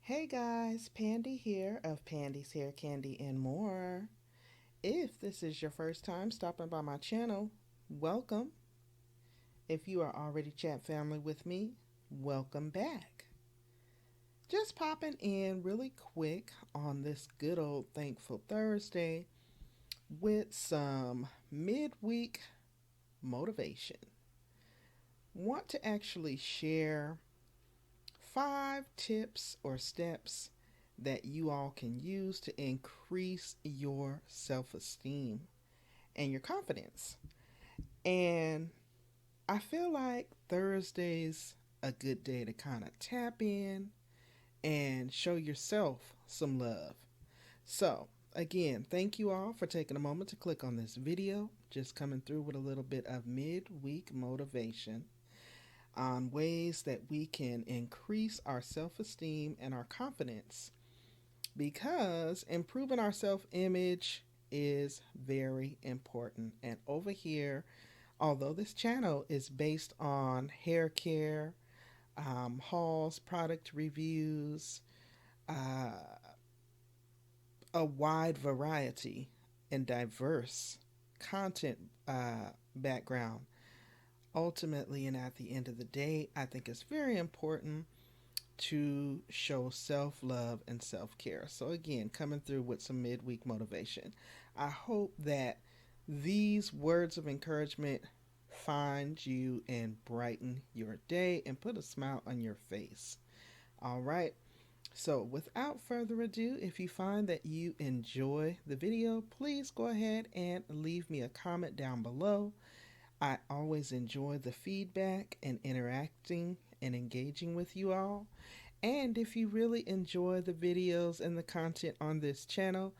Hey guys, Pandi here of Pandi's Hair Candy and More. If this is your first time stopping by my channel, welcome. If you are already chat family with me, welcome back. Just popping in really quick on this good old Thankful Thursday with some midweek motivation. Want to actually share 5 tips or steps that you all can use to increase your self esteem and your confidence. And I feel like Thursday's a good day to kind of tap in and show yourself some love. So, again, thank you all for taking a moment to click on this video. Just coming through with a little bit of midweek motivation on ways that we can increase our self esteem and our confidence because improving our self image is very important. And over here, although this channel is based on hair care, hauls, product reviews, uh, a wide variety and diverse content background, ultimately and at the end of the day, I think it's very important to show self love and self care. So, again, coming through with some midweek motivation. I hope that these words of encouragement find you and brighten your day and put a smile on your face. All right. So, without further ado, if you find that you enjoy the video, please go ahead and leave me a comment down below. I always enjoy the feedback and interacting and engaging with you all. And if you really enjoy the videos and the content on this channel,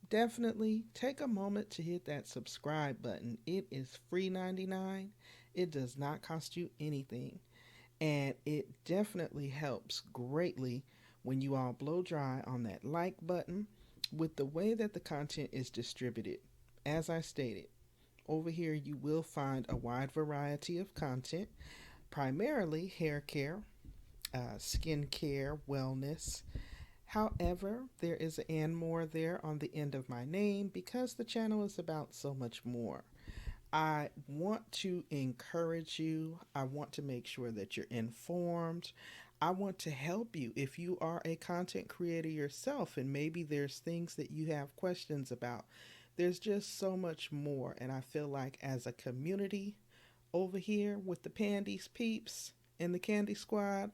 definitely take a moment to hit that subscribe button. It is free 99. It does not cost you anything. And it definitely helps greatly when you all blow dry on that like button with the way that the content is distributed. As I stated, over here you will find a wide variety of content, primarily hair care, skin care, wellness. However, there is an and more there on the end of my name because the channel is about so much more. I want to encourage you. I want to make sure that you're informed. I want to help you if you are a content creator yourself and maybe there's things that you have questions about. There's just so much more, and I feel like as a community over here with the Pandies peeps and the Candy Squad,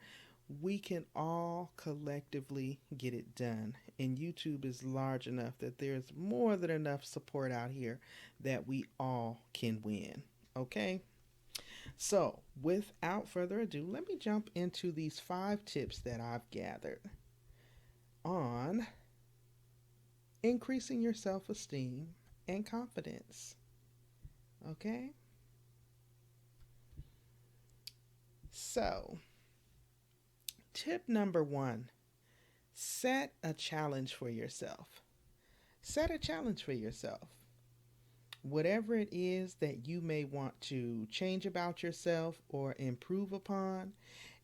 we can all collectively get it done. And YouTube is large enough that there's more than enough support out here that we all can win. Okay? So, without further ado, let me jump into these 5 tips that I've gathered on increasing your self esteem and confidence. Okay? So, tip number 1, set a challenge for yourself. Set a challenge for yourself. Whatever it is that you may want to change about yourself or improve upon,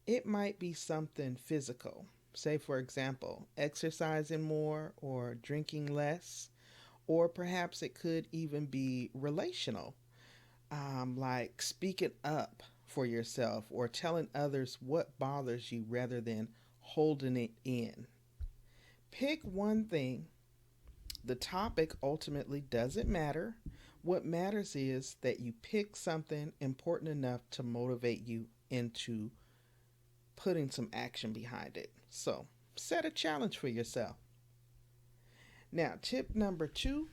it might be something physical. Say, for example, exercising more or drinking less, or perhaps it could even be relational, like speaking up for yourself or telling others what bothers you rather than holding it in. Pick one thing. The topic ultimately doesn't matter. What matters is that you pick something important enough to motivate you into putting some action behind it. So, set a challenge for yourself. Now, tip number 2,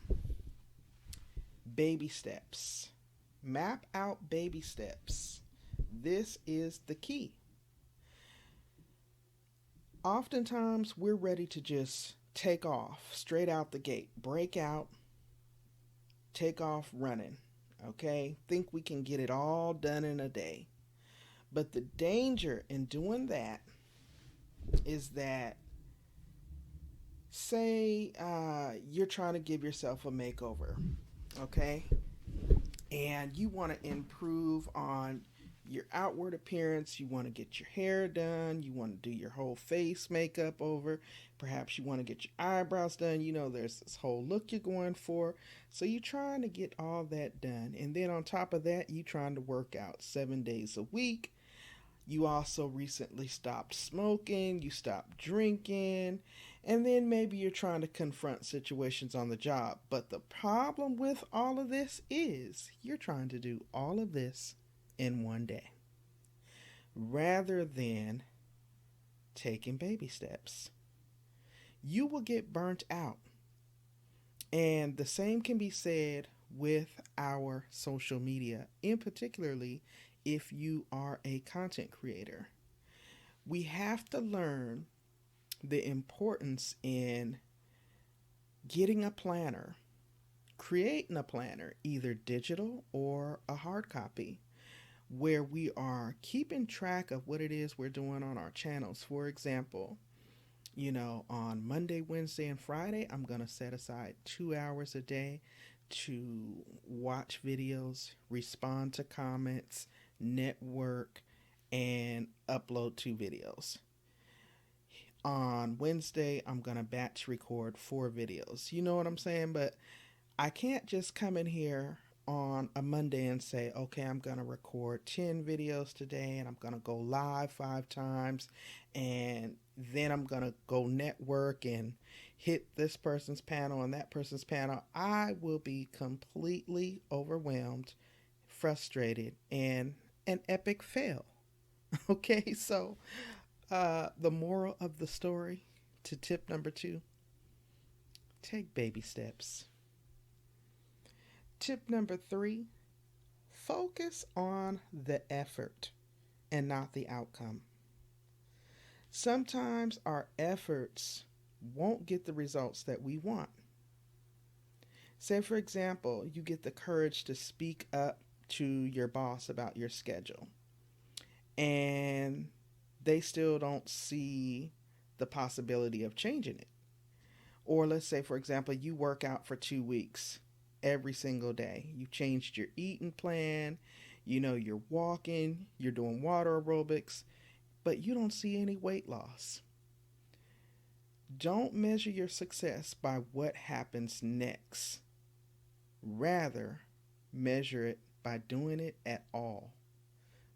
baby steps. Map out baby steps. This is the key. Oftentimes, we're ready to just take off straight out the gate, break out, take off running. Okay? Think we can get it all done in a day. But the danger in doing that is that, say, you're trying to give yourself a makeover, okay? And you want to improve on your outward appearance. You want to get your hair done. You want to do your whole face makeup over. Perhaps you want to get your eyebrows done. There's this whole look you're going for. So you're trying to get all that done. And then on top of that, you trying to work out 7 days a week. You also recently stopped smoking. You stopped drinking. And then maybe you're trying to confront situations on the job. But the problem with all of this is you're trying to do all of this in one day rather than taking baby steps. You will get burnt out. And the same can be said with our social media, in particularly if you are a content creator. We have to learn the importance in getting a planner, creating a planner, either digital or a hard copy, where we are keeping track of what it is we're doing on our channels. For example, on Monday, Wednesday, and Friday, I'm going to set aside 2 hours a day to watch videos, respond to comments, network, and upload 2 videos. On Wednesday, I'm going to batch record 4 videos. You know what I'm saying? But I can't just come in here on a Monday and say, okay, I'm going to record 10 videos today and I'm going to go live 5 times and then I'm going to go network and hit this person's panel and that person's panel. I will be completely overwhelmed, frustrated, and an epic fail. Okay, so the moral of the story to tip number 2, take baby steps. Tip number 3, focus on the effort and not the outcome. Sometimes our efforts won't get the results that we want. Say, for example, you get the courage to speak up to your boss about your schedule, and they still don't see the possibility of changing it. Or let's say, for example, you work out for 2 weeks every single day. You changed your eating plan, you're walking, you're doing water aerobics, but you don't see any weight loss. Don't measure your success by what happens next. Rather, measure it by doing it at all.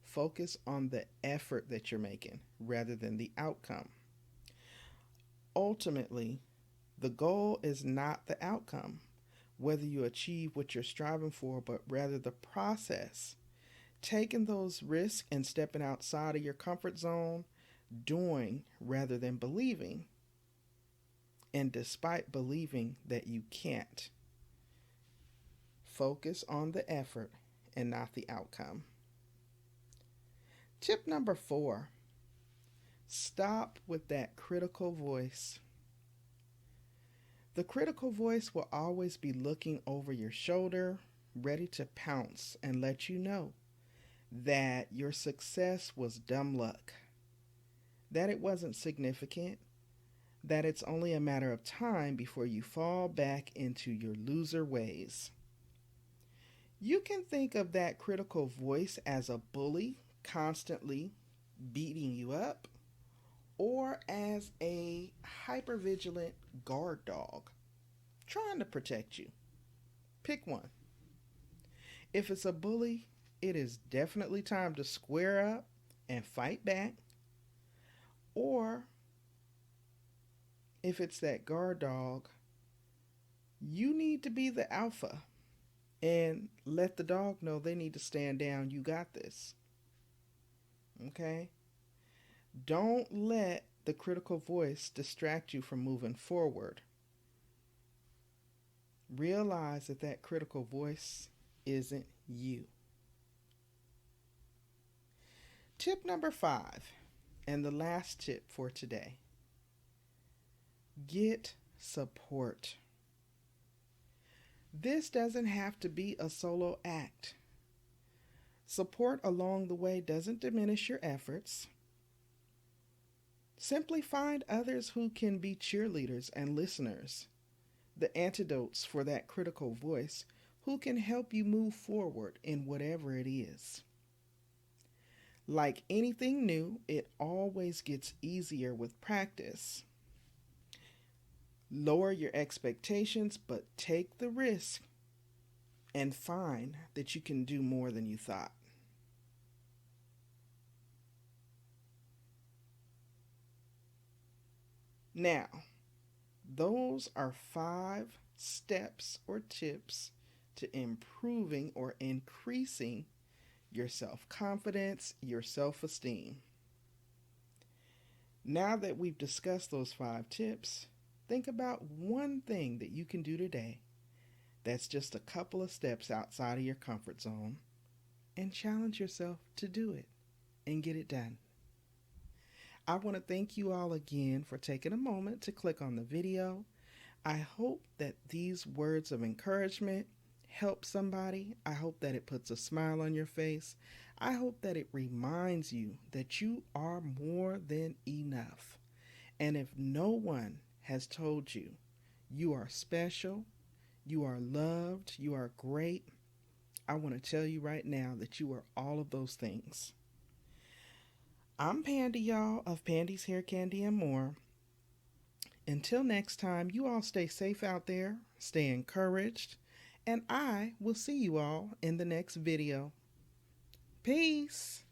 Focus on the effort that you're making rather than the outcome. Ultimately, the goal is not the outcome, whether you achieve what you're striving for, but rather the process. Taking those risks and stepping outside of your comfort zone, doing rather than believing. And despite believing that you can't, focus on the effort and not the outcome. Tip number 4, stop with that critical voice. The critical voice will always be looking over your shoulder, ready to pounce and let you know that your success was dumb luck, that it wasn't significant, that it's only a matter of time before you fall back into your loser ways. You can think of that critical voice as a bully constantly beating you up, or as a hypervigilant guard dog trying to protect you. Pick one. If it's a bully, it is definitely time to square up and fight back. Or if it's that guard dog, you need to be the alpha and let the dog know they need to stand down. You got this. Okay? Don't let the critical voice distract you from moving forward. Realize that that critical voice isn't you. Tip number 5, and the last tip for today. Get support. This doesn't have to be a solo act. Support along the way doesn't diminish your efforts. Simply find others who can be cheerleaders and listeners, the antidotes for that critical voice, who can help you move forward in whatever it is. Like anything new, it always gets easier with practice. Lower your expectations, but take the risk and find that you can do more than you thought. Now, those are 5 steps or tips to improving or increasing your self confidence, your self esteem. Now that we've discussed those 5 tips, think about one thing that you can do today that's just a couple of steps outside of your comfort zone and challenge yourself to do it and get it done. I want to thank you all again for taking a moment to click on the video. I hope that these words of encouragement help somebody. I hope that it puts a smile on your face. I hope that it reminds you that you are more than enough. And if no one has told you you are special, you are loved, you are great, I want to tell you right now that you are all of those things. I'm Pandi, y'all, of Pandi's Hair Candy and More. Until next time, you all stay safe out there, stay encouraged, and I will see you all in the next video. Peace.